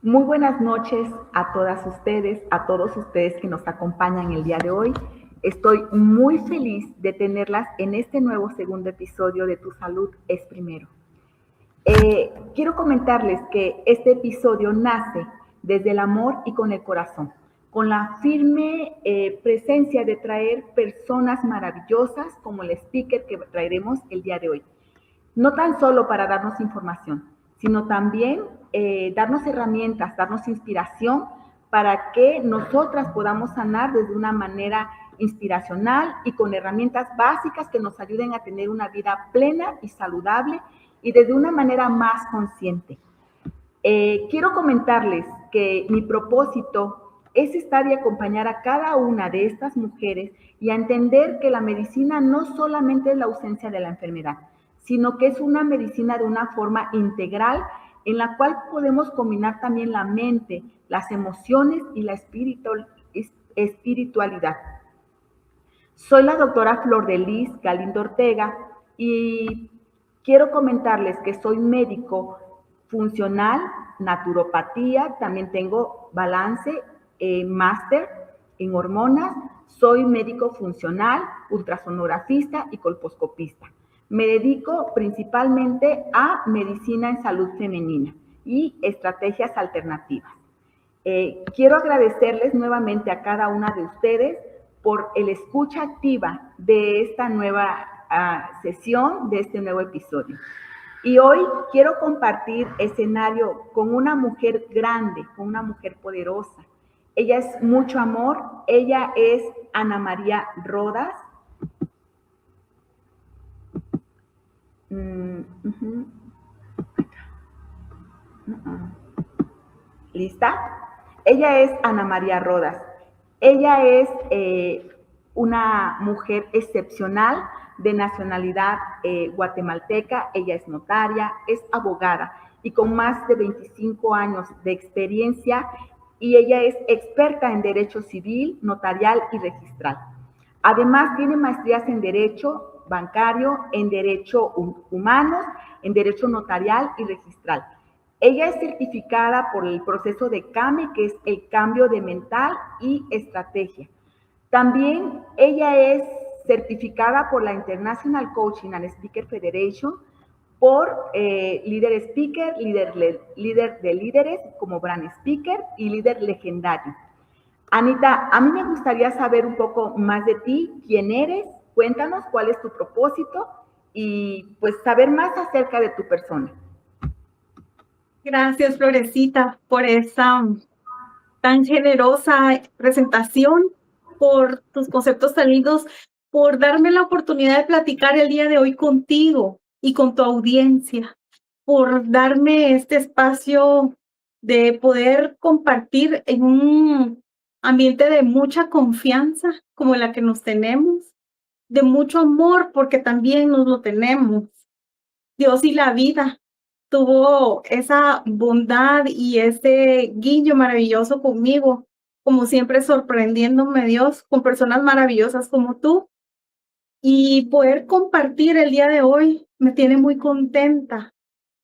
Muy buenas noches a todas ustedes, a todos ustedes que nos acompañan el día de hoy. Estoy muy feliz de tenerlas en este nuevo segundo episodio de Tu Salud es Primero. Quiero comentarles que este episodio nace desde el amor y con el corazón, con la firme presencia de traer personas maravillosas como el speaker que traeremos el día de hoy. No tan solo para darnos información, sino también darnos herramientas, darnos inspiración para que nosotras podamos sanar desde una manera inspiracional y con herramientas básicas que nos ayuden a tener una vida plena y saludable y desde una manera más consciente. Quiero comentarles que mi propósito es estar y acompañar a cada una de estas mujeres y a entender que la medicina no solamente es la ausencia de la enfermedad, sino que es una medicina de una forma integral en la cual podemos combinar también la mente, las emociones y la espiritualidad. Soy la doctora Flor de Lis Galindo Ortega y quiero comentarles que soy médico funcional, naturopatía, también tengo balance, máster en hormonas, soy médico funcional, ultrasonografista y colposcopista. Me dedico principalmente a medicina en salud femenina y estrategias alternativas. Quiero agradecerles nuevamente a cada una de ustedes por el escucha activa de esta nueva sesión, de este nuevo episodio. Y hoy quiero compartir escenario con una mujer grande, con una mujer poderosa. Ella es mucho amor, ella es Ana María Rodas. ¿Lista? Ella es Ana María Rodas. Ella es una mujer excepcional de nacionalidad guatemalteca. Ella es notaria, es abogada y con más de 25 años de experiencia, y ella es experta en derecho civil, notarial y registral. Además, tiene maestrías en derecho bancario, en derecho humanos, en derecho notarial y registral. Ella es certificada por el proceso de CAME, que es el cambio de mental y estrategia. También ella es certificada por la International Coaching and Speaker Federation por líder speaker, líder de líderes como brand speaker y líder legendario. Anita, a mí me gustaría saber un poco más de ti, quién eres, cuéntanos cuál es tu propósito y pues saber más acerca de tu persona. Gracias, Florecita, por esa tan generosa presentación, por tus conceptos tan lindos, por darme la oportunidad de platicar el día de hoy contigo y con tu audiencia, por darme este espacio de poder compartir en un ambiente de mucha confianza como la que nos tenemos, de mucho amor porque también nos lo tenemos. Dios y la vida tuvo esa bondad y ese guiño maravilloso conmigo, como siempre sorprendiéndome Dios con personas maravillosas como tú. Y poder compartir el día de hoy me tiene muy contenta,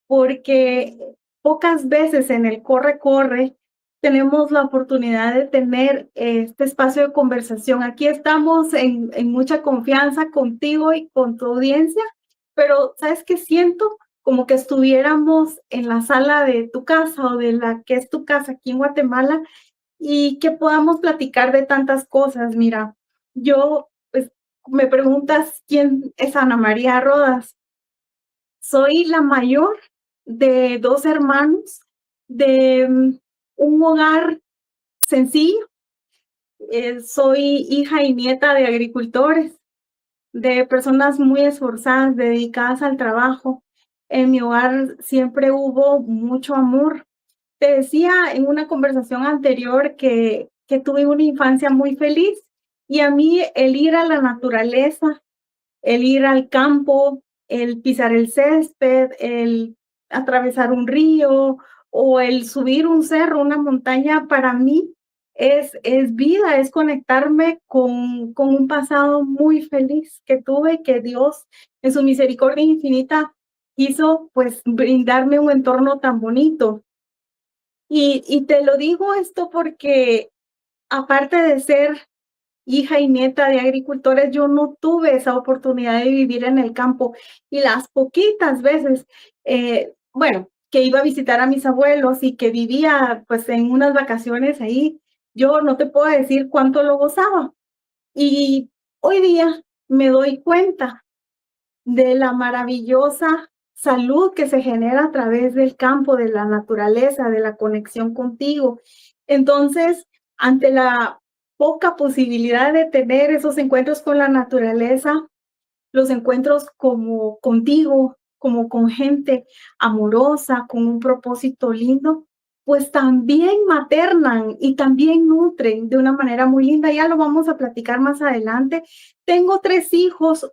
porque pocas veces en el corre-corre tenemos la oportunidad de tener este espacio de conversación. Aquí estamos en mucha confianza contigo y con tu audiencia, pero ¿sabes qué siento? Como que estuviéramos en la sala de tu casa o de la que es tu casa aquí en Guatemala y que podamos platicar de tantas cosas. Mira, yo, pues, me preguntas quién es Ana María Rodas. Soy la mayor de 2 hermanos, de un hogar sencillo. Soy hija y nieta de agricultores, de personas muy esforzadas, dedicadas al trabajo. En mi hogar siempre hubo mucho amor. Te decía en una conversación anterior que tuve una infancia muy feliz, y a mí el ir a la naturaleza, el ir al campo, el pisar el césped, el atravesar un río o el subir un cerro, una montaña, para mí es vida, es conectarme con un pasado muy feliz que tuve, que Dios en su misericordia infinita quiso pues brindarme un entorno tan bonito. Y te lo digo esto porque aparte de ser hija y nieta de agricultores, yo no tuve esa oportunidad de vivir en el campo y las poquitas veces, bueno, que iba a visitar a mis abuelos y que vivía pues en unas vacaciones ahí, yo no te puedo decir cuánto lo gozaba. Y hoy día me doy cuenta de la maravillosa salud que se genera a través del campo, de la naturaleza, de la conexión contigo. Entonces, ante la poca posibilidad de tener esos encuentros con la naturaleza, los encuentros como contigo, como con gente amorosa, con un propósito lindo, pues también maternan y también nutren de una manera muy linda. Ya lo vamos a platicar más adelante. Tengo 3 hijos,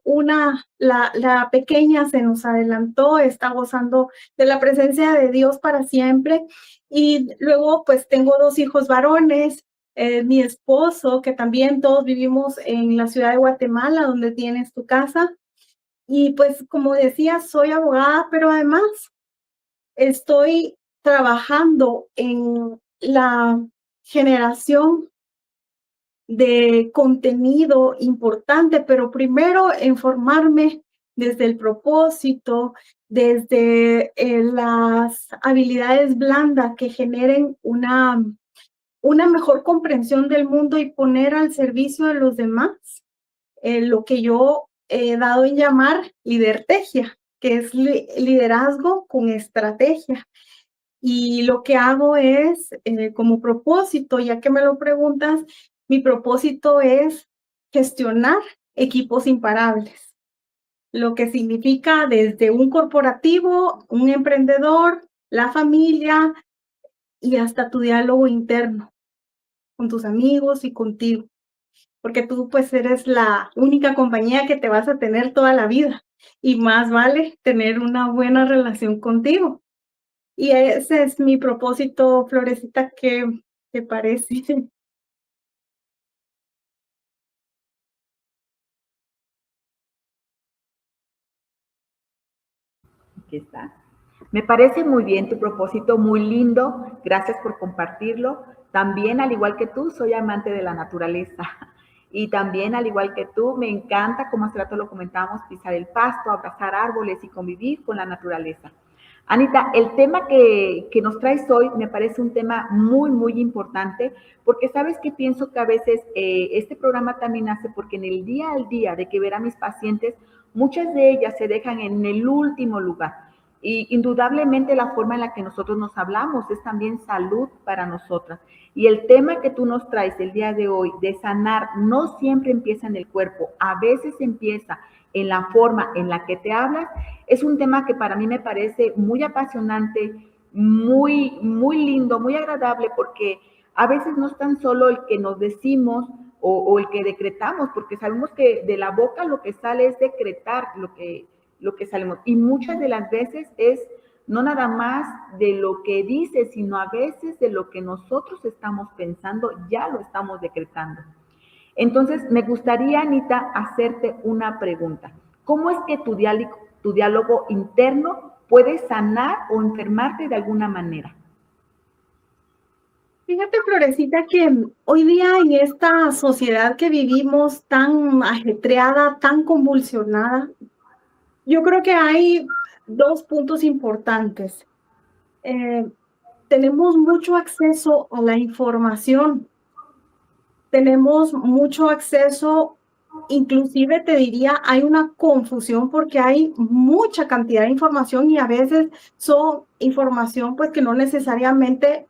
la pequeña se nos adelantó, está gozando de la presencia de Dios para siempre. Y luego pues tengo 2 hijos varones, mi esposo, que también todos vivimos en la ciudad de Guatemala, donde tienes tu casa. Y pues, como decía, soy abogada, pero además estoy trabajando en la generación de contenido importante, pero primero en formarme desde el propósito, desde las habilidades blandas que generen una mejor comprensión del mundo y poner al servicio de los demás lo que yo he dado en llamar lidertegia, que es liderazgo con estrategia. Y lo que hago es, como propósito, ya que me lo preguntas, mi propósito es gestionar equipos imparables, lo que significa desde un corporativo, un emprendedor, la familia y hasta tu diálogo interno con tus amigos y contigo, porque tú pues eres la única compañía que te vas a tener toda la vida y más vale tener una buena relación contigo. Y ese es mi propósito, Florecita, ¿qué te parece? Aquí está. Me parece muy bien tu propósito, muy lindo. Gracias por compartirlo. También, al igual que tú, soy amante de la naturaleza. Y también, al igual que tú, me encanta, como hace rato lo comentábamos, pisar el pasto, abrazar árboles y convivir con la naturaleza. Anita, el tema que nos traes hoy me parece un tema muy, muy importante, porque sabes que pienso que a veces este programa también hace porque en el día al día de que ver a mis pacientes, muchas de ellas se dejan en el último lugar. Y indudablemente la forma en la que nosotros nos hablamos es también salud para nosotras. Y el tema que tú nos traes el día de hoy de sanar no siempre empieza en el cuerpo, a veces empieza en la forma en la que te hablas. Es un tema que para mí me parece muy apasionante, muy, muy lindo, muy agradable, porque a veces no es tan solo el que nos decimos o el que decretamos, porque sabemos que de la boca lo que sale es decretar lo que salimos. Y muchas de las veces es no nada más de lo que dice, sino a veces de lo que nosotros estamos pensando, ya lo estamos decretando. Entonces, me gustaría, Anita, hacerte una pregunta. ¿Cómo es que tu diálogo interno puede sanar o enfermarte de alguna manera? Fíjate, Florecita, que hoy día en esta sociedad que vivimos tan ajetreada, tan convulsionada, yo creo que hay 2 puntos importantes. Tenemos mucho acceso a la información, tenemos mucho acceso, inclusive te diría, hay una confusión porque hay mucha cantidad de información y a veces son información pues que no necesariamente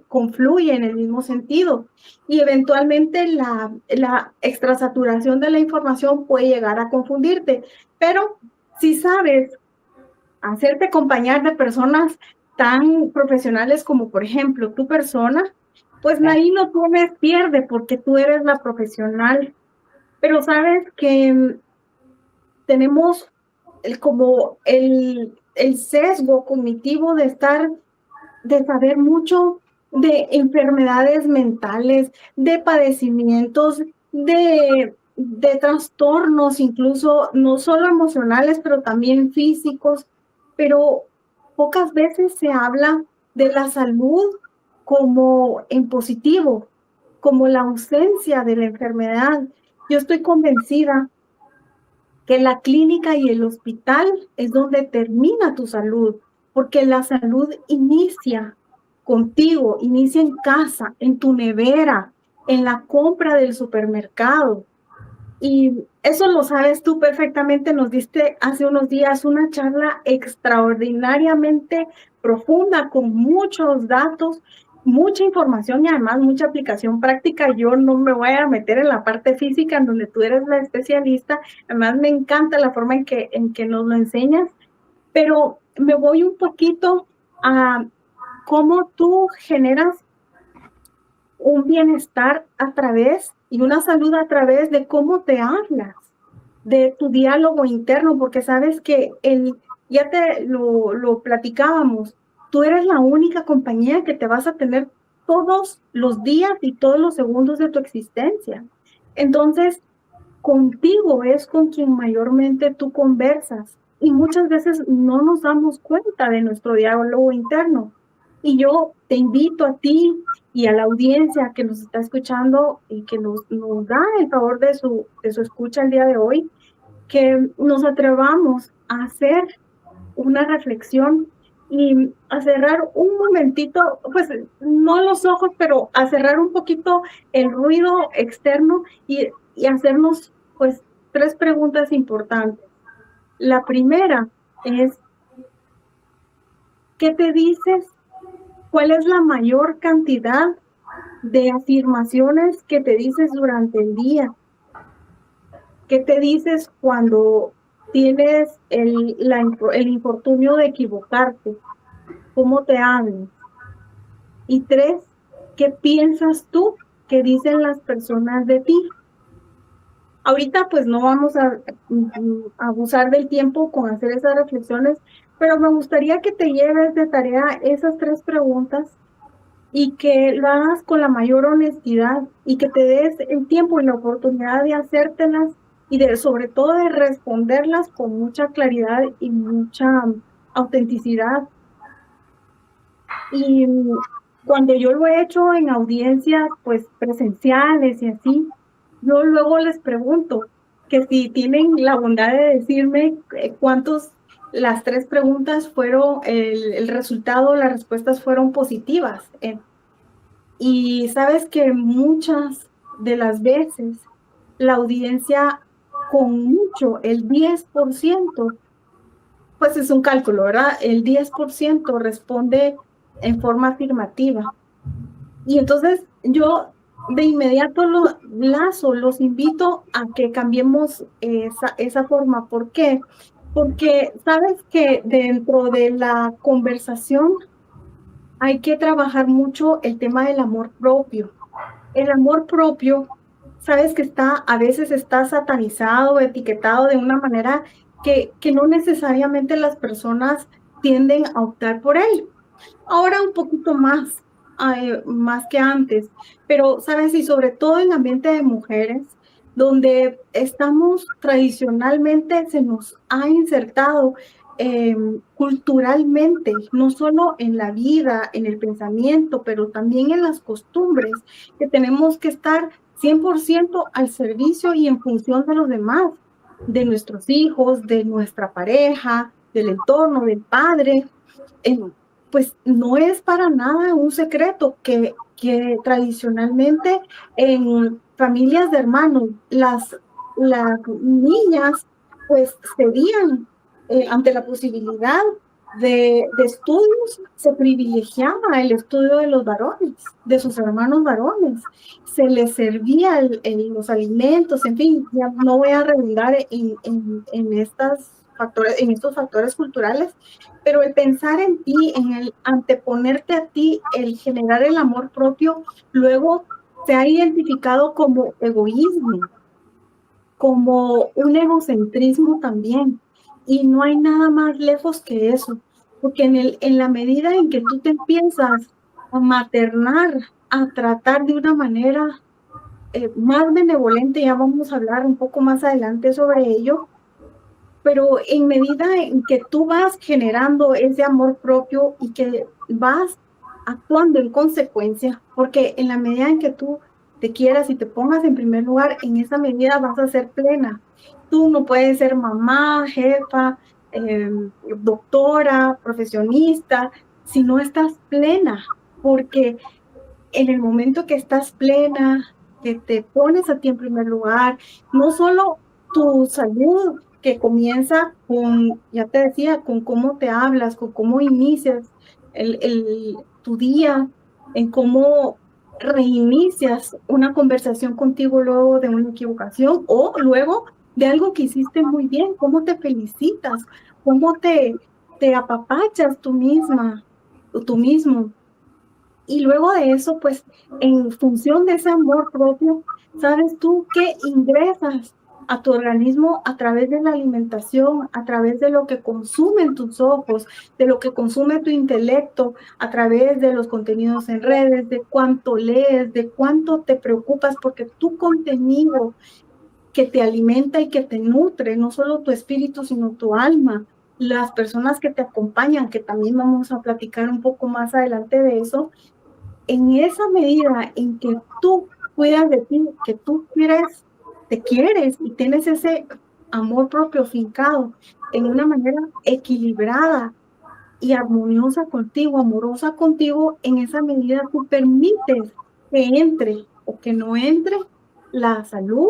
confluye en el mismo sentido y eventualmente la extrasaturación de la información puede llegar a confundirte, pero si sabes hacerte acompañar de personas tan profesionales como por ejemplo tu persona, pues ahí no tienes pierde porque tú eres la profesional. Pero sabes que tenemos como el sesgo cognitivo de saber mucho de enfermedades mentales, de padecimientos, de trastornos, incluso no solo emocionales, pero también físicos. Pero pocas veces se habla de la salud como en positivo, como la ausencia de la enfermedad. Yo estoy convencida que la clínica y el hospital es donde termina tu salud, porque la salud inicia contigo, inicia en casa, en tu nevera, en la compra del supermercado. Y eso lo sabes tú perfectamente. Nos diste hace unos días una charla extraordinariamente profunda con muchos datos, mucha información y además mucha aplicación práctica. Yo no me voy a meter en la parte física en donde tú eres la especialista. Además me encanta la forma en que nos lo enseñas, pero me voy un poquito a cómo tú generas un bienestar a través y una salud a través de cómo te hablas, de tu diálogo interno, porque sabes que ya te lo platicábamos, tú eres la única compañía que te vas a tener todos los días y todos los segundos de tu existencia. Entonces, contigo es con quien mayormente tú conversas y muchas veces no nos damos cuenta de nuestro diálogo interno. Y yo te invito a ti y a la audiencia que nos está escuchando y que nos da el favor de su escucha el día de hoy, que nos atrevamos a hacer una reflexión y a cerrar un momentito, pues no los ojos, pero a cerrar un poquito el ruido externo y hacernos pues 3 preguntas importantes. La primera es, ¿qué te dices? ¿Cuál es la mayor cantidad de afirmaciones que te dices durante el día? ¿Qué te dices cuando tienes el infortunio de equivocarte? ¿Cómo te hablas? Y 3, ¿qué piensas tú que dicen las personas de ti? Ahorita pues no vamos a abusar del tiempo con hacer esas reflexiones, pero me gustaría que te lleves de tarea esas 3 preguntas y que lo hagas con la mayor honestidad y que te des el tiempo y la oportunidad de hacértelas y sobre todo de responderlas con mucha claridad y mucha autenticidad. Y cuando yo lo he hecho en audiencias pues presenciales y así, yo luego les pregunto que si tienen la bondad de decirme las 3 preguntas fueron, el resultado, las respuestas fueron positivas. Y sabes que muchas de las veces la audiencia con mucho, el 10%, pues es un cálculo, ¿verdad? El 10% responde en forma afirmativa. Y entonces yo de inmediato los invito a que cambiemos esa forma. ¿Por qué? Porque sabes que dentro de la conversación hay que trabajar mucho el tema del amor propio. El amor propio, sabes que a veces está satanizado, etiquetado de una manera que no necesariamente las personas tienden a optar por él. Ahora un poquito más que antes, pero sabes, y sobre todo en ambiente de mujeres, donde estamos tradicionalmente, se nos ha insertado culturalmente, no solo en la vida, en el pensamiento, pero también en las costumbres, que tenemos que estar 100% al servicio y en función de los demás, de nuestros hijos, de nuestra pareja, del entorno, del padre. Pues no es para nada un secreto que tradicionalmente en familias de hermanos, las niñas pues cedían ante la posibilidad de estudios, se privilegiaba el estudio de los varones, de sus hermanos varones, se les servía los alimentos, en fin, ya no voy a redundar en estos factores culturales, pero el pensar en ti, en el anteponerte a ti, el generar el amor propio, luego se ha identificado como egoísmo, como un egocentrismo también. Y no hay nada más lejos que eso, porque en la medida en que tú te empiezas a maternar, a tratar de una manera más benevolente, ya vamos a hablar un poco más adelante sobre ello, pero en medida en que tú vas generando ese amor propio y que vas actuando en consecuencia, porque en la medida en que tú te quieras y te pongas en primer lugar, en esa medida vas a ser plena. Tú no puedes ser mamá, jefa, doctora, profesionista, si no estás plena, porque en el momento que estás plena, que te pones a ti en primer lugar, no solo tu salud, que comienza con, ya te decía, con cómo te hablas, con cómo inicias tu día, en cómo reinicias una conversación contigo luego de una equivocación o luego de algo que hiciste muy bien, cómo te felicitas, cómo te apapachas tú misma o tú mismo. Y luego de eso, pues, en función de ese amor propio, sabes tú que ingresas a tu organismo a través de la alimentación, a través de lo que consumen tus ojos, de lo que consume tu intelecto, a través de los contenidos en redes, de cuánto lees, de cuánto te preocupas, porque tu contenido que te alimenta y que te nutre, no solo tu espíritu, sino tu alma, las personas que te acompañan, que también vamos a platicar un poco más adelante de eso, en esa medida en que tú cuidas de ti, que tú quieres, te quieres y tienes ese amor propio fincado en una manera equilibrada y armoniosa contigo, amorosa contigo, en esa medida tú permites que entre o que no entre la salud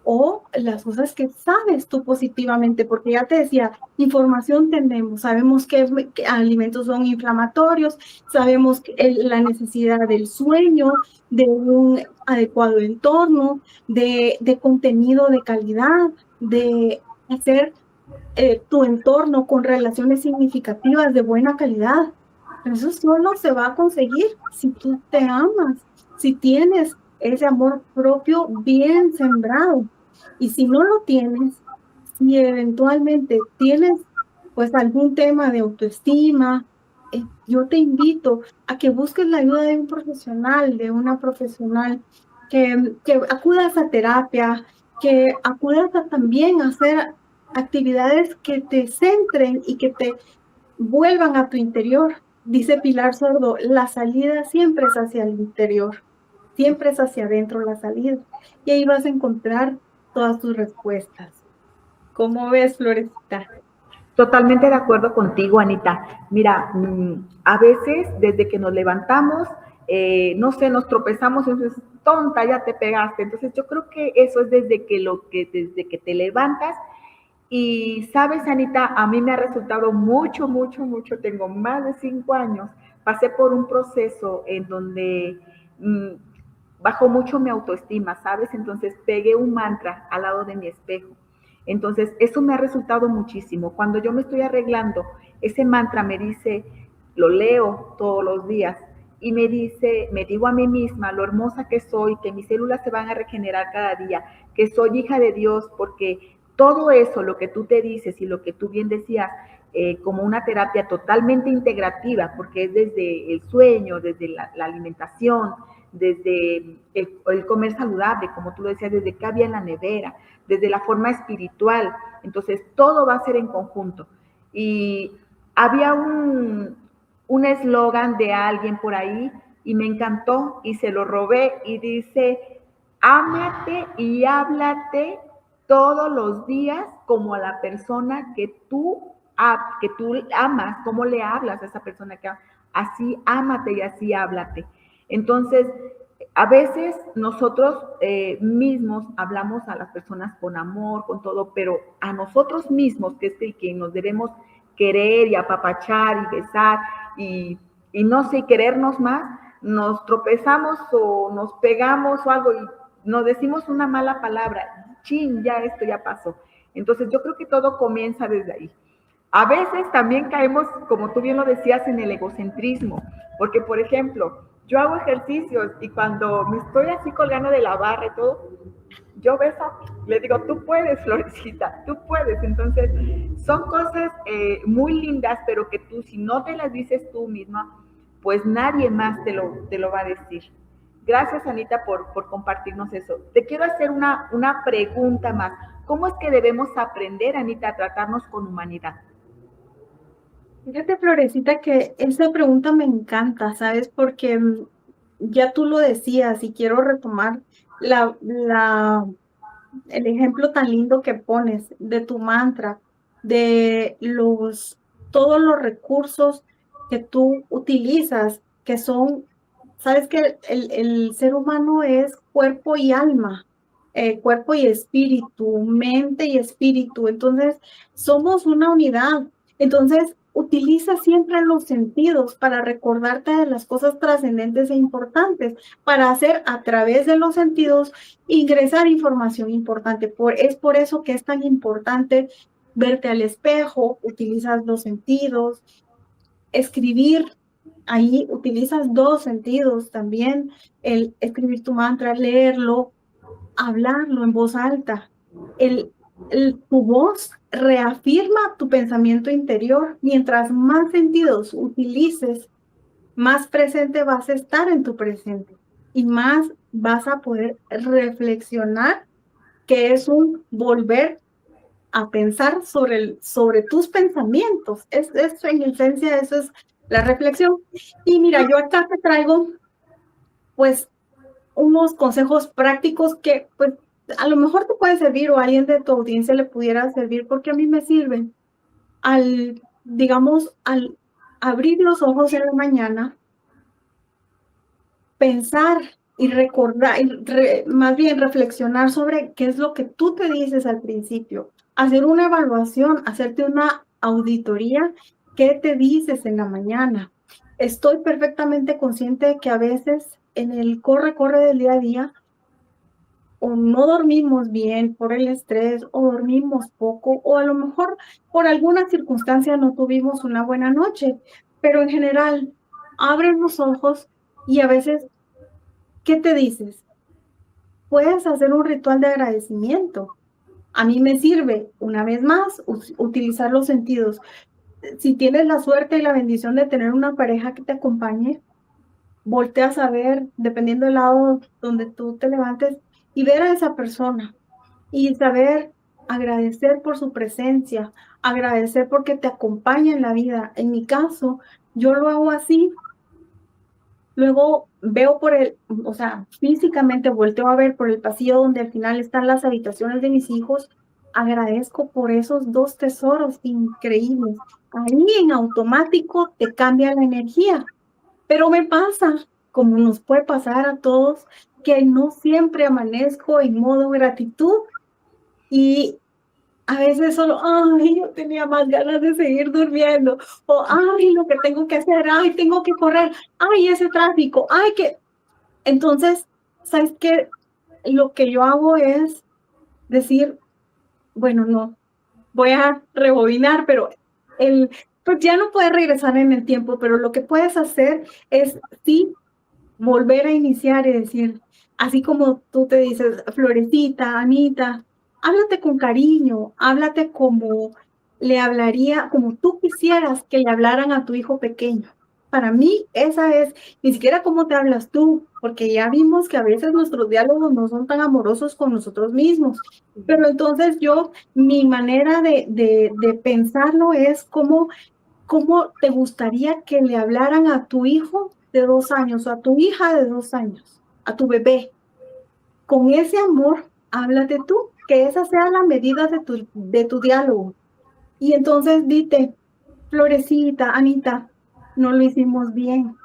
o las cosas que sabes tú positivamente, porque ya te decía, información tenemos, sabemos que alimentos son inflamatorios, sabemos que la necesidad del sueño, de un adecuado entorno, de contenido de calidad, de hacer tu entorno con relaciones significativas de buena calidad. Pero eso solo se va a conseguir si tú te amas, si tienes ese amor propio bien sembrado. Y si no lo tienes, si eventualmente tienes pues algún tema de autoestima, yo te invito a que busques la ayuda de un profesional, de una profesional, que acudas a terapia, que acudas también a hacer actividades que te centren y que te vuelvan a tu interior. Dice Pilar Sordo, la salida siempre es hacia el interior, siempre es hacia adentro la salida. Y ahí vas a encontrar todas tus respuestas. ¿Cómo ves, Florecita? Totalmente de acuerdo contigo, Anita. Mira, a veces desde que nos levantamos, no sé, nos tropezamos y entonces, tonta, ya te pegaste. Entonces yo creo que eso es desde que te levantas. Y sabes, Anita, a mí me ha resultado mucho, mucho, mucho. Tengo más de 5 años. Pasé por un proceso en donde bajó mucho mi autoestima, ¿sabes? Entonces pegué un mantra al lado de mi espejo. Entonces, eso me ha resultado muchísimo. Cuando yo me estoy arreglando, ese mantra me dice, lo leo todos los días y me dice, me digo a mí misma lo hermosa que soy, que mis células se van a regenerar cada día, que soy hija de Dios, porque todo eso, lo que tú te dices y lo que tú bien decías, como una terapia totalmente integrativa, porque es desde el sueño, desde la alimentación, desde el comer saludable, como tú lo decías, desde qué había en la nevera, desde la forma espiritual. Entonces, todo va a ser en conjunto. Y había un eslogan de alguien por ahí y me encantó y se lo robé y dice, ámate y háblate todos los días como a la persona que tú amas, cómo le hablas a esa persona que amas. Así ámate y así háblate. Entonces, a veces nosotros mismos hablamos a las personas con amor, con todo, pero a nosotros mismos, que es el que nos debemos querer y apapachar y besar y no sé, querernos más, nos tropezamos o nos pegamos o algo y nos decimos una mala palabra, chin, ya esto ya pasó. Entonces yo creo que todo comienza desde ahí. A veces también caemos, como tú bien lo decías, en el egocentrismo, porque por ejemplo, yo hago ejercicios y cuando me estoy así colgando de la barra y todo, yo beso, le digo, tú puedes, Florecita, tú puedes. Entonces, son cosas muy lindas, pero que tú, si no te las dices tú misma, pues nadie más te lo va a decir. Gracias, Anita, por compartirnos eso. Te quiero hacer una pregunta más. ¿Cómo es que debemos aprender, Anita, a tratarnos con humanidad? Fíjate, Florecita, que esa pregunta me encanta, ¿sabes? Porque ya tú lo decías y quiero retomar la, la, el ejemplo tan lindo que pones de tu mantra, de todos los recursos que tú utilizas, que son, sabes que el ser humano es cuerpo y alma, cuerpo y espíritu, mente y espíritu, entonces somos una unidad. Entonces, utiliza siempre los sentidos para recordarte de las cosas trascendentes e importantes, para hacer a través de los sentidos ingresar información importante. Es por eso que es tan importante verte al espejo, utilizas los sentidos, escribir, ahí utilizas dos sentidos también, el escribir tu mantra, leerlo, hablarlo en voz alta. Tu voz reafirma tu pensamiento interior. Mientras más sentidos utilices, más presente vas a estar en tu presente y más vas a poder reflexionar, que es un volver a pensar sobre tus pensamientos. Es en esencia, eso es la reflexión. Y mira, yo acá te traigo pues unos consejos prácticos que pues a lo mejor te puede servir o a alguien de tu audiencia le pudiera servir, porque a mí me sirven. Digamos, al abrir los ojos en la mañana, pensar y recordar, más bien reflexionar sobre qué es lo que tú te dices al principio, hacer una evaluación, hacerte una auditoría, qué te dices en la mañana. Estoy perfectamente consciente de que a veces en el corre del día a día, o no dormimos bien por el estrés, o dormimos poco, o a lo mejor por alguna circunstancia no tuvimos una buena noche, pero en general, abres los ojos y a veces, ¿qué te dices? Puedes hacer un ritual de agradecimiento. A mí me sirve, una vez más, utilizar los sentidos. Si tienes la suerte y la bendición de tener una pareja que te acompañe, volteas a ver, dependiendo del lado donde tú te levantes, y ver a esa persona y saber agradecer por su presencia, agradecer porque te acompaña en la vida. En mi caso, yo lo hago así. Luego veo o sea, físicamente volteo a ver por el pasillo donde al final están las habitaciones de mis hijos. Agradezco por esos dos tesoros increíbles. Ahí en automático te cambia la energía. Pero me pasa, como nos puede pasar a todos, que no siempre amanezco en modo gratitud y a veces solo, ay, yo tenía más ganas de seguir durmiendo, o ay, lo que tengo que hacer, ay, tengo que correr, ay, ese tráfico, ay, que... Entonces, ¿sabes qué? Lo que yo hago es decir, bueno, no, voy a rebobinar, pero pues ya no puedes regresar en el tiempo, pero lo que puedes hacer es, sí, volver a iniciar y decir, así como tú te dices, Florecita, Anita, háblate con cariño, háblate como le hablaría, como tú quisieras que le hablaran a tu hijo pequeño. Para mí, esa es, ni siquiera cómo te hablas tú, porque ya vimos que a veces nuestros diálogos no son tan amorosos con nosotros mismos. Pero entonces mi manera de pensarlo es ¿cómo te gustaría que le hablaran a tu hijo de 2 años o a tu hija de 2 años, a tu bebé? Con ese amor, háblate tú, que esa sea la medida de tu diálogo. Y entonces dite, Florecita, Anita, no lo hicimos bien,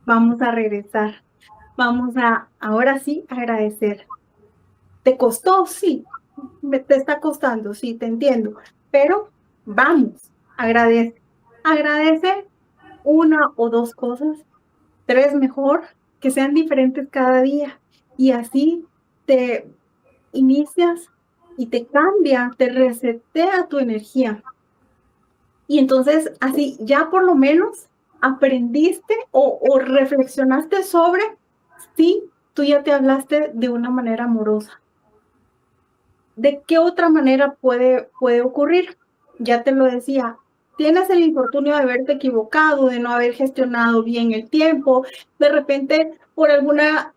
vamos a regresar, vamos a, ahora sí, agradecer. ¿Te costó? Sí, te está costando, sí, te entiendo, pero vamos, agradece. Agradece una o dos cosas, tres mejor, que sean diferentes cada día. Y así te inicias y te cambia, te resetea tu energía. Y entonces así ya por lo menos aprendiste o reflexionaste sobre si tú ya te hablaste de una manera amorosa. ¿De qué otra manera puede ocurrir? Ya te lo decía, tienes el infortunio de haberte equivocado, de no haber gestionado bien el tiempo, de repente por alguna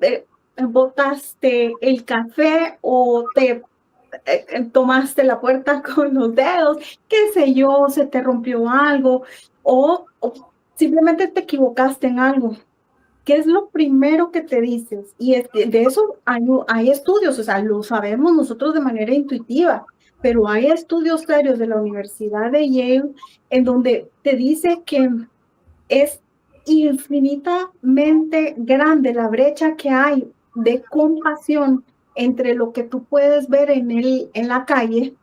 botaste el café o te tomaste la puerta con los dedos, qué sé yo, se te rompió algo, o simplemente te equivocaste en algo. ¿Qué es lo primero que te dices? Y de eso hay estudios, o sea, lo sabemos nosotros de manera intuitiva, pero hay estudios serios de la Universidad de Yale en donde te dice que es infinitamente grande la brecha que hay de compasión entre lo que tú puedes ver en la calle.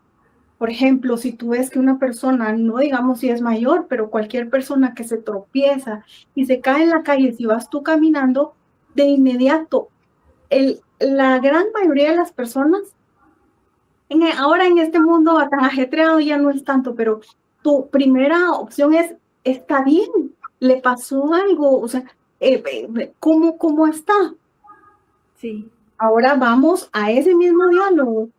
Por ejemplo, si tú ves que una persona, no digamos si es mayor, pero cualquier persona que se tropieza y se cae en la calle, si vas tú caminando, de inmediato, la gran mayoría de las personas, ahora en este mundo tan ajetreado ya no es tanto, pero tu primera opción es, está bien, le pasó algo, o sea, ¿cómo está? Sí. Ahora vamos a ese mismo diálogo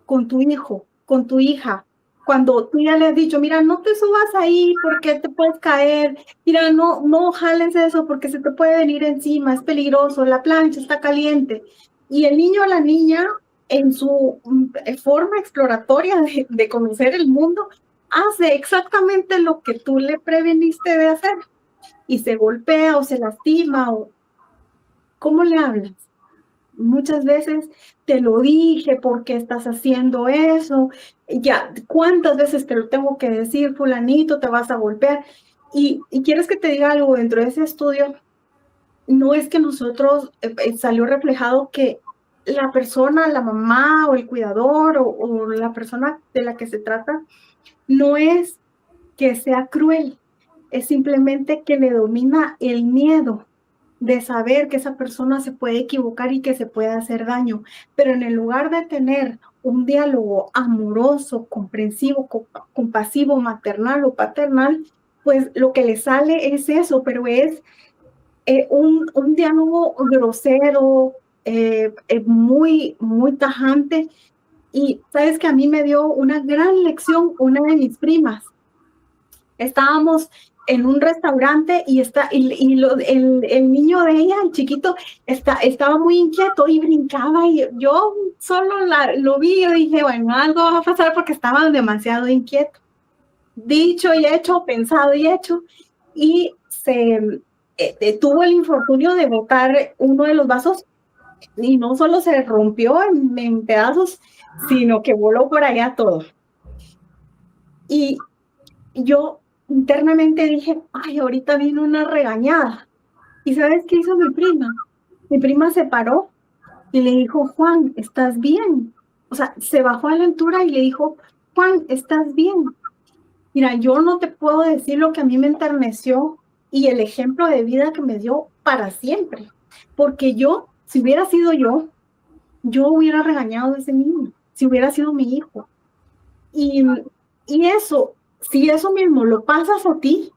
con tu hijo, con tu hija. Cuando tú ya le has dicho, mira, no te subas ahí porque te puedes caer, mira, no jales eso porque se te puede venir encima, es peligroso, la plancha está caliente. Y el niño o la niña, en su forma exploratoria de conocer el mundo, hace exactamente lo que tú le preveniste de hacer y se golpea o se lastima. O ¿cómo le hablas? Muchas veces te lo dije, ¿por qué estás haciendo eso? Ya, ¿cuántas veces te lo tengo que decir, fulanito, te vas a golpear? Y quieres que te diga algo dentro de ese estudio, no es que nosotros salió reflejado que la persona, la mamá o el cuidador o la persona de la que se trata, no es que sea cruel, es simplemente que le domina el miedo de saber que esa persona se puede equivocar y que se puede hacer daño. Pero en el lugar de tener un diálogo amoroso, comprensivo, compasivo, maternal o paternal, pues lo que le sale es eso, pero es un diálogo grosero, muy, muy tajante. Y sabes que a mí me dio una gran lección una de mis primas. Estábamos en un restaurante y el niño de ella, el chiquito, estaba muy inquieto y brincaba y yo solo lo vi y dije, bueno, algo va a pasar porque estaba demasiado inquieto. Dicho y hecho, pensado y hecho, y se tuvo el infortunio de botar uno de los vasos y no solo se rompió en pedazos, sino que voló por allá todo. Y yo internamente dije, ay, ahorita vino una regañada. ¿Y sabes qué hizo mi prima? Mi prima se paró y le dijo, Juan, ¿estás bien? O sea, se bajó a la altura y le dijo, Juan, ¿estás bien? Mira, yo no te puedo decir lo que a mí me enterneció y el ejemplo de vida que me dio para siempre. Porque yo, si hubiera sido yo hubiera regañado a ese niño, si hubiera sido mi hijo. Y eso, si eso mismo lo pasas a ti,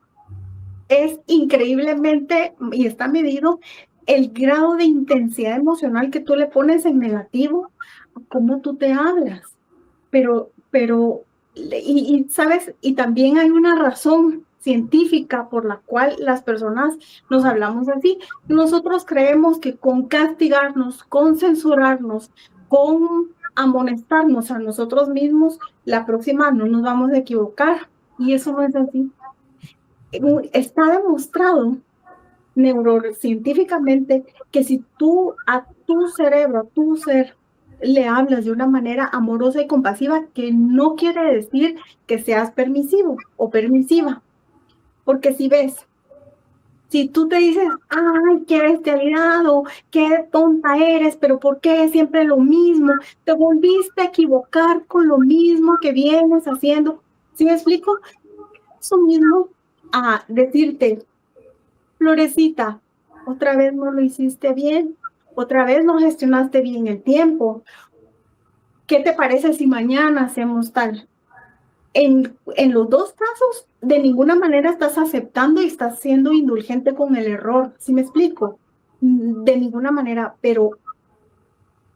es increíblemente, y está medido, el grado de intensidad emocional que tú le pones en negativo a cómo tú te hablas. Pero, ¿sabes? Y también hay una razón científica por la cual las personas nos hablamos así. Nosotros creemos que con castigarnos, con censurarnos, con amonestarnos a nosotros mismos, la próxima no nos vamos a equivocar. Y eso no es así. Está demostrado neurocientíficamente que si tú a tu cerebro, a tu ser, le hablas de una manera amorosa y compasiva, que no quiere decir que seas permisivo o permisiva. Porque si tú te dices, ay, qué bestialidad o qué tonta eres, pero ¿por qué siempre lo mismo? Te volviste a equivocar con lo mismo que vienes haciendo. ¿Sí me explico? Eso mismo a decirte, Florecita, otra vez no lo hiciste bien, otra vez no gestionaste bien el tiempo. ¿Qué te parece si mañana hacemos tal? En los dos casos, de ninguna manera estás aceptando y estás siendo indulgente con el error. ¿Sí me explico? De ninguna manera, pero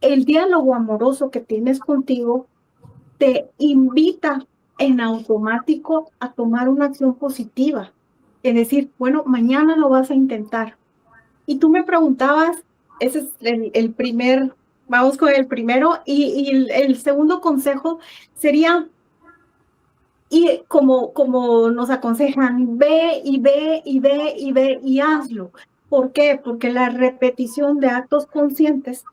el diálogo amoroso que tienes contigo te invita en automático a tomar una acción positiva. Es decir, bueno, mañana lo vas a intentar. Y tú me preguntabas, ese es el primer, vamos con el primero, y el segundo consejo sería Y como nos aconsejan, ve y ve y ve y ve y hazlo. ¿Por qué? Porque la repetición de actos conscientes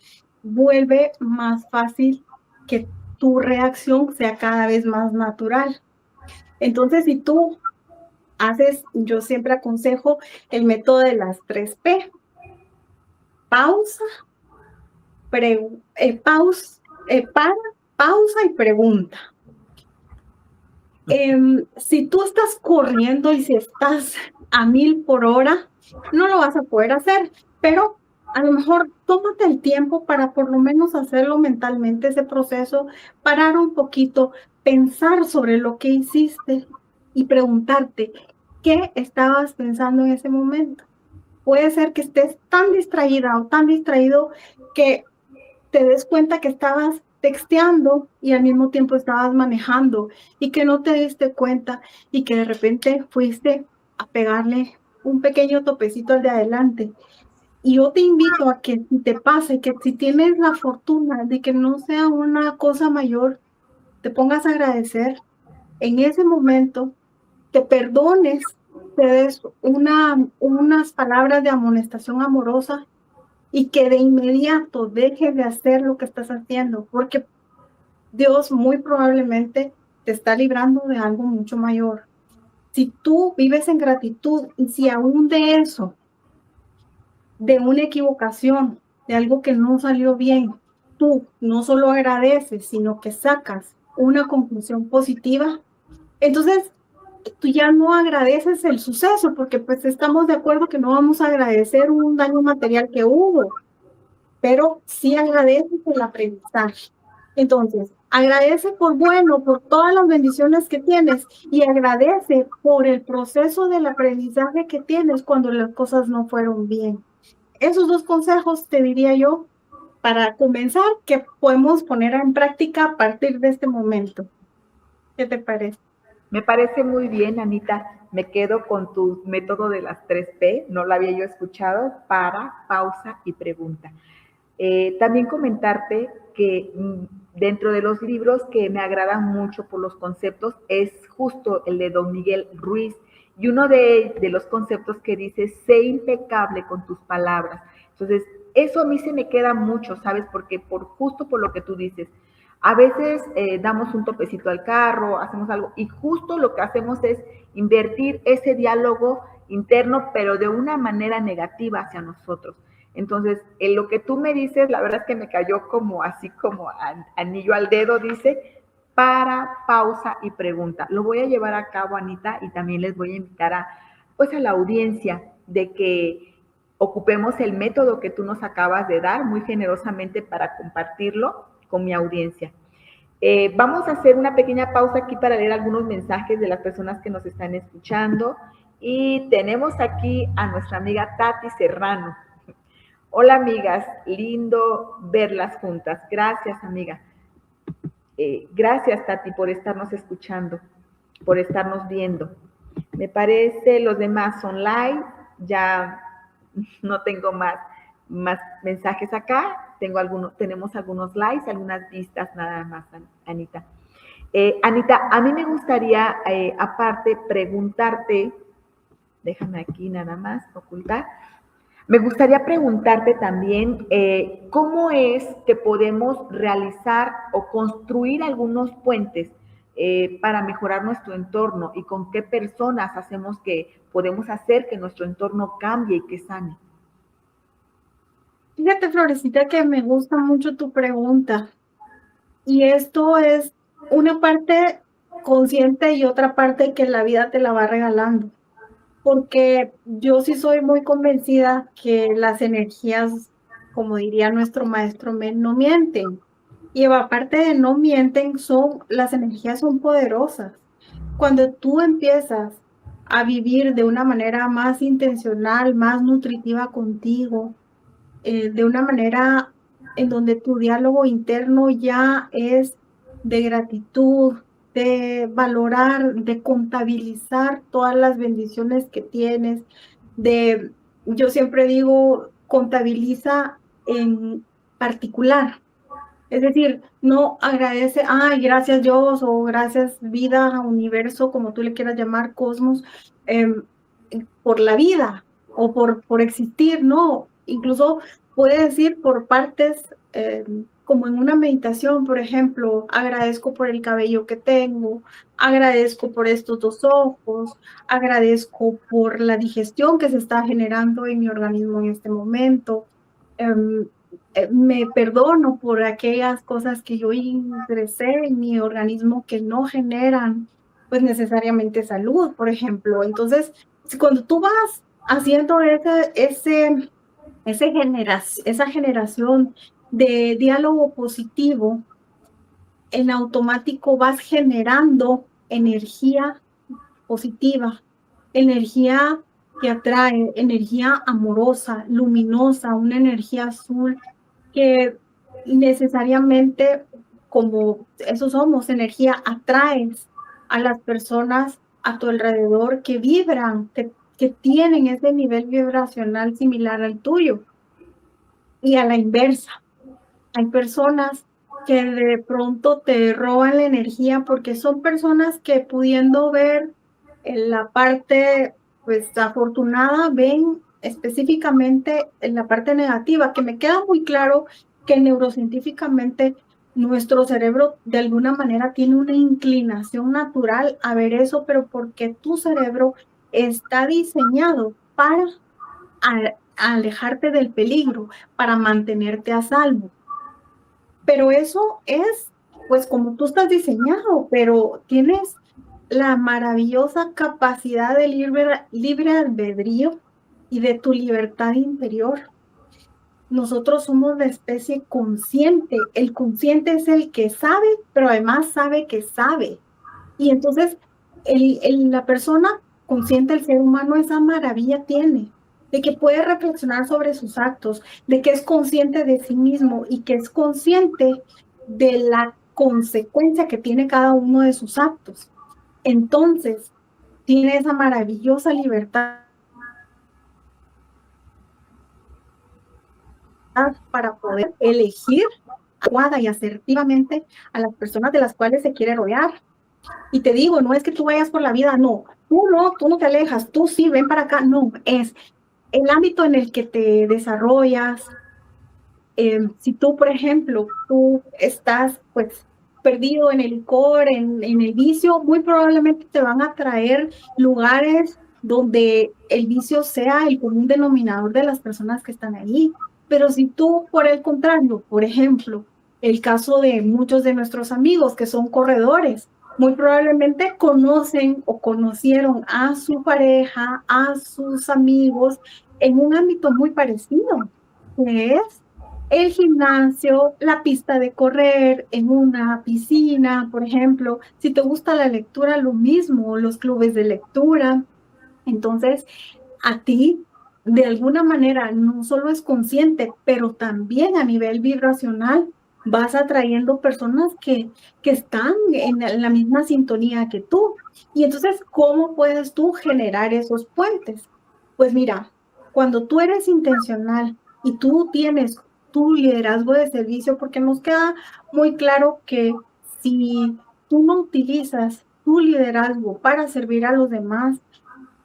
vuelve más fácil que tu reacción sea cada vez más natural. Entonces, si tú haces, yo siempre aconsejo el método de las 3P. Pausa, pausa y pregunta. Si tú estás corriendo y si estás a 1000 por hora, no lo vas a poder hacer, pero a lo mejor tómate el tiempo para por lo menos hacerlo mentalmente, ese proceso, parar un poquito, pensar sobre lo que hiciste y preguntarte, ¿qué estabas pensando en ese momento? Puede ser que estés tan distraída o tan distraído que te des cuenta que estabas texteando y al mismo tiempo estabas manejando y que no te diste cuenta y que de repente fuiste a pegarle un pequeño topecito al de adelante. Y yo te invito a que si te pase, que si tienes la fortuna de que no sea una cosa mayor, te pongas a agradecer en ese momento, te perdones, te des unas palabras de amonestación amorosa y que de inmediato dejes de hacer lo que estás haciendo, porque Dios muy probablemente te está librando de algo mucho mayor. Si tú vives en gratitud y si aún de eso, de una equivocación, de algo que no salió bien, tú no solo agradeces, sino que sacas una conclusión positiva, entonces tú ya no agradeces el suceso, porque pues estamos de acuerdo que no vamos a agradecer un daño material que hubo, pero sí agradeces el aprendizaje. Entonces, agradece por bueno, por todas las bendiciones que tienes y agradece por el proceso del aprendizaje que tienes cuando las cosas no fueron bien. Esos 2 consejos te diría yo para comenzar que podemos poner en práctica a partir de este momento. ¿Qué te parece? Me parece muy bien, Anita. Me quedo con tu método de las 3P. No lo había yo escuchado. Para, pausa y pregunta. También comentarte que dentro de los libros que me agradan mucho por los conceptos es justo el de Don Miguel Ruiz. Y uno de los conceptos que dice, sé impecable con tus palabras. Entonces, eso a mí se me queda mucho, ¿sabes? Porque justo por lo que tú dices, a veces damos un topecito al carro, hacemos algo, y justo lo que hacemos es invertir ese diálogo interno, pero de una manera negativa hacia nosotros. Entonces, en lo que tú me dices, la verdad es que me cayó como así como anillo al dedo, dice, para, pausa y pregunta. Lo voy a llevar a cabo, Anita, y también les voy a invitar pues a la audiencia de que ocupemos el método que tú nos acabas de dar muy generosamente para compartirlo con mi audiencia. Vamos a hacer una pequeña pausa aquí para leer algunos mensajes de las personas que nos están escuchando. Y tenemos aquí a nuestra amiga Tati Serrano. Hola, amigas, lindo verlas juntas. Gracias, amiga. Gracias, Tati, por estarnos escuchando, por estarnos viendo. Me parece los demás online, ya no tengo más mensajes acá, tenemos algunos likes, algunas vistas nada más, Anita. Anita, a mí me gustaría, aparte, preguntarte, déjame aquí nada más ocultar, me gustaría preguntarte también cómo es que podemos realizar o construir algunos puentes para mejorar nuestro entorno y con qué personas podemos hacer que nuestro entorno cambie y que sane. Fíjate, Florecita, que me gusta mucho tu pregunta. Y esto es una parte consciente y otra parte que la vida te la va regalando. Porque yo sí soy muy convencida que las energías, como diría nuestro maestro Men, no mienten. Y aparte de no mienten, las energías son poderosas. Cuando tú empiezas a vivir de una manera más intencional, más nutritiva contigo, de una manera en donde tu diálogo interno ya es de gratitud, de valorar, de contabilizar todas las bendiciones que tienes, yo siempre digo, contabiliza en particular, Es decir, no agradece, ay, gracias Dios o gracias vida, universo, como tú le quieras llamar, cosmos, em, por la vida o por existir, no. Incluso puede decir por partes, como en una meditación, por ejemplo, agradezco por el cabello que tengo, agradezco por estos dos ojos, agradezco por la digestión que se está generando en mi organismo en este momento. Em, Me perdono por aquellas cosas que yo ingresé en mi organismo que no generan pues necesariamente salud, por ejemplo. Entonces, cuando tú vas haciendo esa generación de diálogo positivo, en automático vas generando energía positiva, energía que atrae, energía amorosa, luminosa, una energía azul que necesariamente, como eso somos, energía, atraes a las personas a tu alrededor que vibran, que tienen ese nivel vibracional similar al tuyo. Y a la inversa, hay personas que de pronto te roban la energía porque son personas que pudiendo ver en la parte pues afortunada, ven específicamente en la parte negativa, que me queda muy claro que neurocientíficamente nuestro cerebro de alguna manera tiene una inclinación natural a ver eso, pero porque tu cerebro está diseñado para alejarte del peligro, para mantenerte a salvo. Pero eso es, pues, como tú estás diseñado, pero tienes la maravillosa capacidad de libre albedrío y de tu libertad interior. Nosotros somos la especie consciente. El consciente es el que sabe, pero además sabe que sabe. Y entonces la persona consciente, el ser humano, esa maravilla tiene, de que puede reflexionar sobre sus actos, de que es consciente de sí mismo y que es consciente de la consecuencia que tiene cada uno de sus actos. Entonces, tiene esa maravillosa libertad para poder elegir adecuada y asertivamente a las personas de las cuales se quiere rodear. Y te digo, no es que tú vayas por la vida, no, tú no te alejas, tú sí, ven para acá, no, es el ámbito en el que te desarrollas. Si tú, por ejemplo, tú estás pues perdido en el licor, en el vicio, muy probablemente te van a traer lugares donde el vicio sea el común denominador de las personas que están ahí. Pero si tú, por el contrario, por ejemplo, el caso de muchos de nuestros amigos que son corredores, muy probablemente conocen o conocieron a su pareja, a sus amigos en un ámbito muy parecido, que es el gimnasio, la pista de correr, en una piscina, por ejemplo. Si te gusta la lectura, lo mismo, los clubes de lectura. Entonces, a ti, de alguna manera, no solo es consciente, pero también a nivel vibracional, vas atrayendo personas que están en la misma sintonía que tú. Y entonces, ¿cómo puedes tú generar esos puentes? Pues mira, cuando tú eres intencional y tú tienes tu liderazgo de servicio, porque nos queda muy claro que si tú no utilizas tu liderazgo para servir a los demás,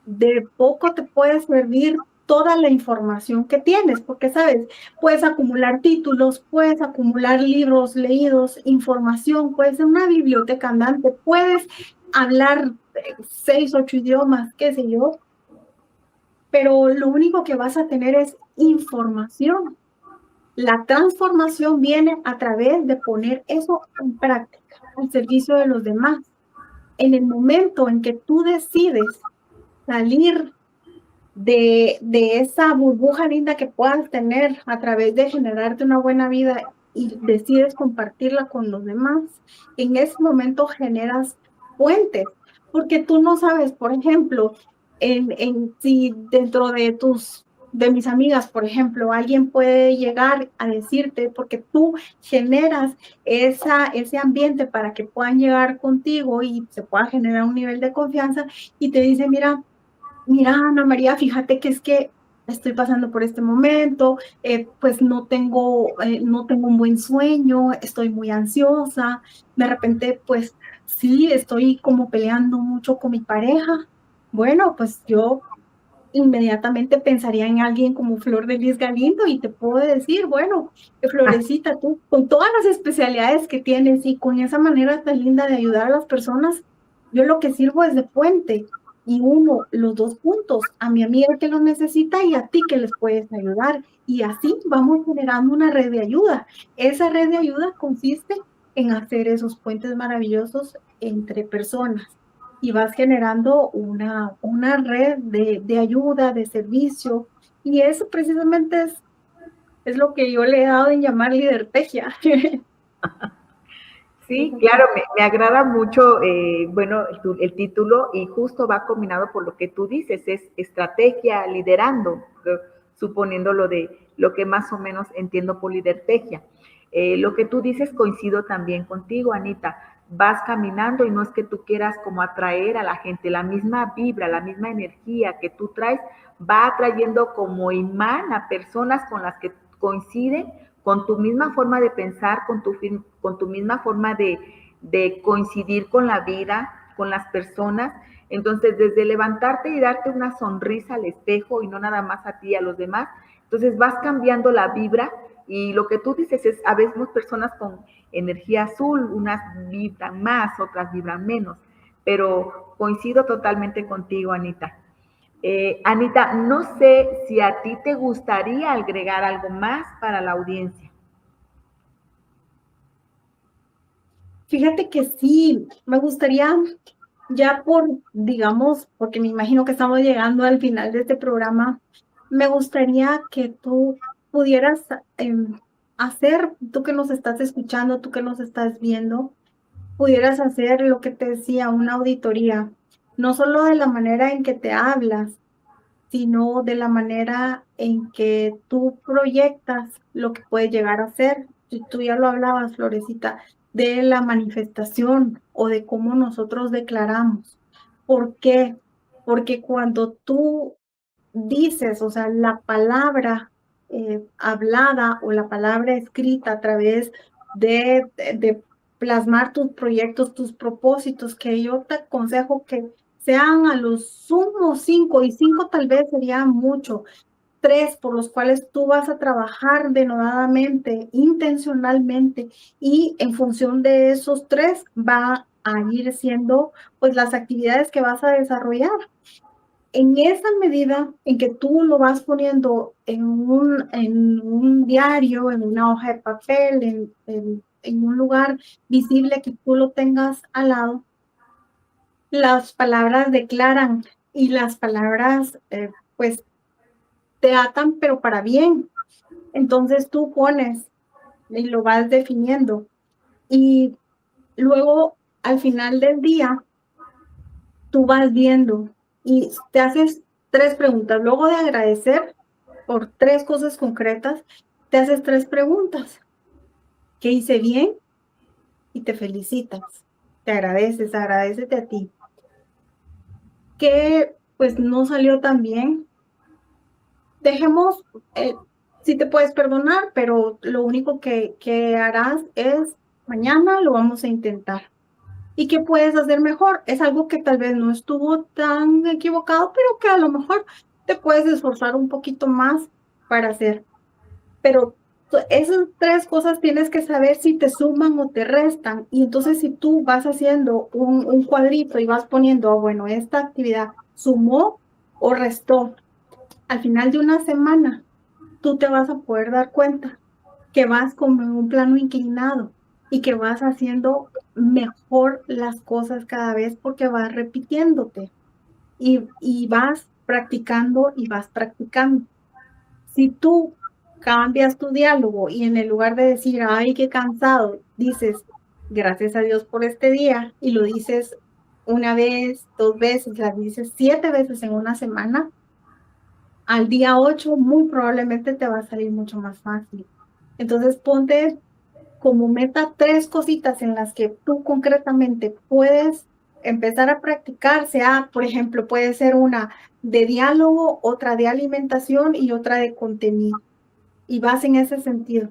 de poco te puede servir toda la información que tienes, porque sabes, puedes acumular títulos, puedes acumular libros leídos, información, puedes ser una biblioteca andante, puedes hablar 6, 8 idiomas, qué sé yo, pero lo único que vas a tener es información. La transformación viene a través de poner eso en práctica, al servicio de los demás. En el momento en que tú decides salir de esa burbuja linda que puedas tener a través de generarte una buena vida y decides compartirla con los demás, en ese momento generas puentes, porque tú no sabes, por ejemplo, si dentro de mis amigas, por ejemplo, alguien puede llegar a decirte, porque tú generas ese ambiente para que puedan llegar contigo y se pueda generar un nivel de confianza y te dice, mira, Ana María, fíjate que es que estoy pasando por este momento, pues no tengo un buen sueño, estoy muy ansiosa, de repente pues sí, estoy como peleando mucho con mi pareja. Bueno, pues yo inmediatamente pensaría en alguien como Flor de Lis Galindo y te puedo decir, bueno, Florecita, tú con todas las especialidades que tienes y con esa manera tan linda de ayudar a las personas, yo lo que sirvo es de puente y uno los dos puntos, a mi amiga que los necesita y a ti que les puedes ayudar. Y así vamos generando una red de ayuda. Esa red de ayuda consiste en hacer esos puentes maravillosos entre personas y vas generando una red de ayuda, de servicio, y eso precisamente es lo que yo le he dado en llamar liderpegia. Sí, claro, me agrada mucho, bueno, el título y justo va combinado por lo que tú dices, es estrategia liderando, suponiendo lo que más o menos entiendo por liderpegia. Lo que tú dices coincido también contigo, Anita. Vas caminando y no es que tú quieras como atraer a la gente, la misma vibra, la misma energía que tú traes va atrayendo como imán a personas con las que coinciden con tu misma forma de pensar, con tu misma forma de coincidir con la vida, con las personas. Entonces, desde levantarte y darte una sonrisa al espejo y no nada más a ti y a los demás, entonces vas cambiando la vibra y lo que tú dices es, a veces personas con energía azul, unas vibran más, otras vibran menos, pero coincido totalmente contigo, Anita. Anita, no sé si a ti te gustaría agregar algo más para la audiencia. Fíjate que sí, me gustaría ya digamos, porque me imagino que estamos llegando al final de este programa, me gustaría que tú pudieras hacer, tú que nos estás escuchando, tú que nos estás viendo, pudieras hacer lo que te decía, una auditoría, no solo de la manera en que te hablas, sino de la manera en que tú proyectas lo que puedes llegar a ser. Tú ya lo hablabas, Florecita, de la manifestación o de cómo nosotros declaramos. ¿Por qué? Porque cuando tú dices, o sea, la palabra hablada o la palabra escrita a través de plasmar tus proyectos, tus propósitos, que yo te aconsejo que sean a los sumos 5, y 5 tal vez sería mucho, 3 por los cuales tú vas a trabajar denodadamente, intencionalmente, y en función de esos 3 va a ir siendo pues las actividades que vas a desarrollar. En esa medida en que tú lo vas poniendo en un diario, en una hoja de papel, en un lugar visible que tú lo tengas al lado, las palabras declaran y las palabras pues te atan, pero para bien. Entonces tú pones y lo vas definiendo y luego al final del día tú vas viendo y te haces 3 preguntas. Luego de agradecer por 3 cosas concretas, te haces 3 preguntas. ¿Qué hice bien? Y te felicitas. Te agradecete a ti. ¿Qué pues no salió tan bien? Dejemos, sí te puedes perdonar, pero lo único que harás es mañana lo vamos a intentar. ¿Y qué puedes hacer mejor? Es algo que tal vez no estuvo tan equivocado, pero que a lo mejor te puedes esforzar un poquito más para hacer. Pero esas 3 cosas tienes que saber si te suman o te restan. Y entonces si tú vas haciendo un cuadrito y vas poniendo, bueno, esta actividad sumó o restó, al final de una semana, tú te vas a poder dar cuenta que vas como en un plano inclinado y que vas haciendo mejor las cosas cada vez porque vas repitiéndote y vas practicando y vas practicando. Si tú cambias tu diálogo y en el lugar de decir, ay, qué cansado, dices, gracias a Dios por este día, y lo dices una vez, 2 veces, las dices 7 veces en una semana, al día 8 muy probablemente te va a salir mucho más fácil. Entonces ponte como meta 3 cositas en las que tú concretamente puedes empezar a practicar, sea, por ejemplo, puede ser una de diálogo, otra de alimentación y otra de contenido. Y vas en ese sentido.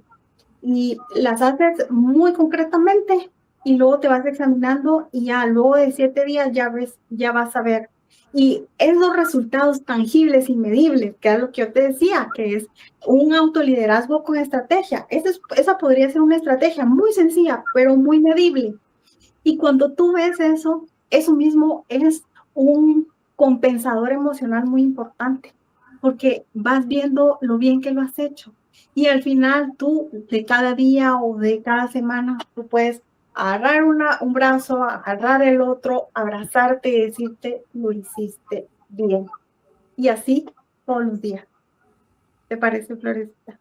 Y las haces muy concretamente y luego te vas examinando y ya luego de 7 días ya vas a ver. Y esos resultados tangibles y medibles, que es lo que yo te decía, que es un autoliderazgo con estrategia. Esa podría ser una estrategia muy sencilla, pero muy medible. Y cuando tú ves eso, eso mismo es un compensador emocional muy importante, porque vas viendo lo bien que lo has hecho. Y al final tú, de cada día o de cada semana, tú puedes agarrar un brazo, agarrar el otro, abrazarte y decirte, lo hiciste bien. Y así todos los días. ¿Te parece, Florecita?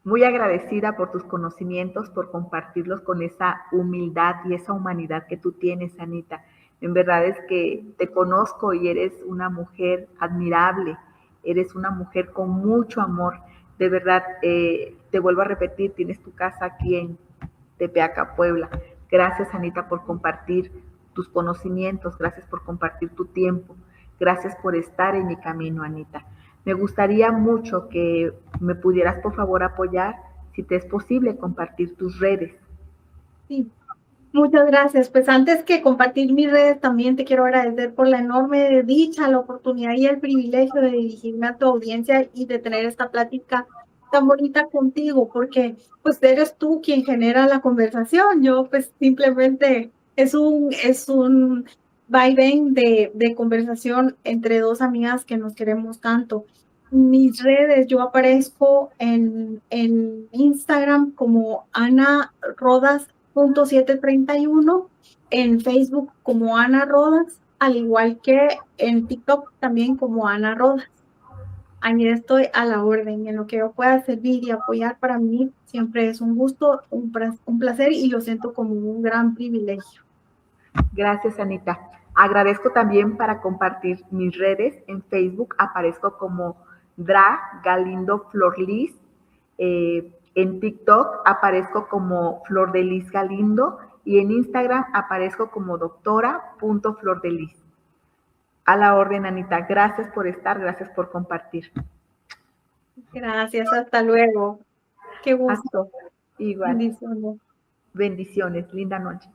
Muy agradecida por tus conocimientos, por compartirlos con esa humildad y esa humanidad que tú tienes, Anita. En verdad es que te conozco y eres una mujer admirable, eres una mujer con mucho amor. De verdad, te vuelvo a repetir, tienes tu casa aquí en Tepeaca, Puebla. Gracias, Anita, por compartir tus conocimientos, gracias por compartir tu tiempo, gracias por estar en mi camino, Anita. Me gustaría mucho que me pudieras, por favor, apoyar, si te es posible, compartir tus redes. Sí. Muchas gracias. Pues antes que compartir mis redes, también te quiero agradecer por la enorme dicha, la oportunidad y el privilegio de dirigirme a tu audiencia y de tener esta plática tan bonita contigo, porque pues eres tú quien genera la conversación. Yo pues simplemente es un vaivén de conversación entre dos amigas que nos queremos tanto. Mis redes, yo aparezco en Instagram como Ana Rodas .731, en Facebook como Ana Rodas, al igual que en TikTok también como Ana Rodas. Ahí estoy a la orden, en lo que yo pueda servir y apoyar para mí siempre es un gusto, un placer y lo siento como un gran privilegio. Gracias, Anita. Agradezco también para compartir mis redes. En Facebook aparezco como Dra Galindo Florlis. En TikTok aparezco como Flor de Lis Galindo y en Instagram aparezco como doctora.flordelis. A la orden, Anita. Gracias por estar, gracias por compartir. Gracias, hasta luego. Qué gusto. Igual. Bendiciones. Bendiciones. Linda noche.